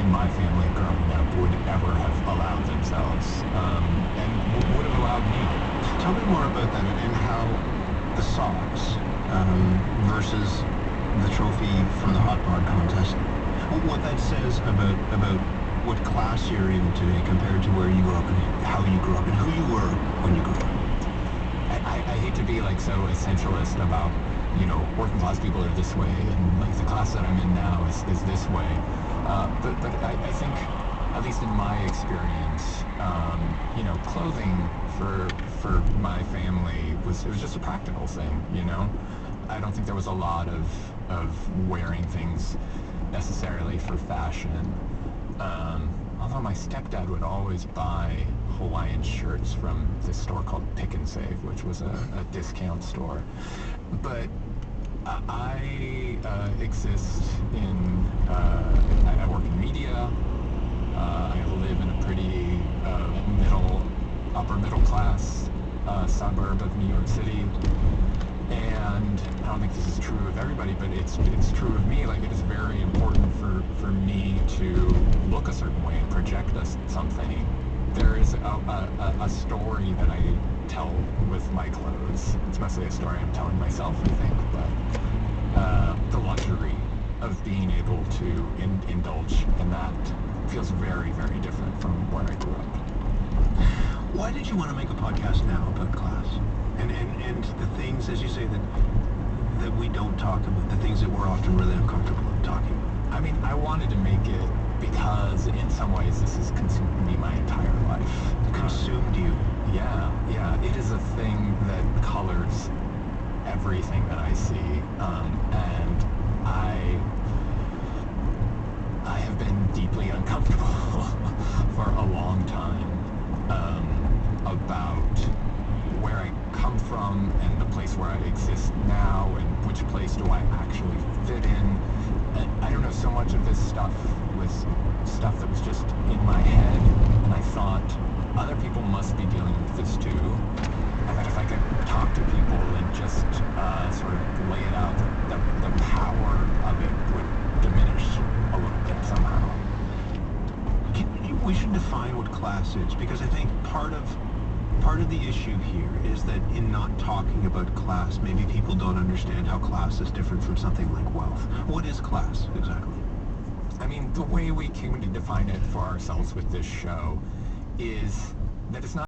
in my family growing up would ever have allowed themselves, and would have allowed me. Tell me more about that and how the socks versus the trophy from the hot rod contest, what that says about what class you're in today compared to where you grew up and how you grew up and who you were when you grew up. I hate to be like so essentialist about, working class people are this way and like the class that I'm in now is this way. But I think, at least in my experience, clothing for my family was just a practical thing, I don't think there was a lot of wearing things necessarily for fashion. Although my stepdad would always buy Hawaiian shirts from this store called Pick and Save, which was a discount store. But I exist in, I work in media. I live in a pretty upper middle class suburb of New York City. And I don't think this is true of everybody, but it's true of me. Like, it is very important for me to look a certain way and project something. There is a story that I tell with my clothes. It's mostly a story I'm telling myself, I think, but the luxury of being able to indulge in that feels very, very different from where I grew up. Why did you want to make a podcast now about class? And the things, as you say, that we don't talk about, the things that we're often really uncomfortable in talking about. I mean, I wanted to make it because in some ways this has consumed me my entire life. Consumed you? Yeah. It is a thing that colors everything that I see. And I have been deeply uncomfortable for a long time about where I come from and the place where I exist now and which place do I actually fit in. And I don't know, so much of this stuff was stuff that was just in my head, and I thought other people must be dealing with this too, and that if I could talk to people and just sort of lay it out, the power of it would diminish a little bit somehow. We should define what class is, because I think part of the issue here is that in not talking about class, maybe people don't understand how class is different from something like wealth. What is class, exactly? I mean, the way we came to define it for ourselves with this show is that it's not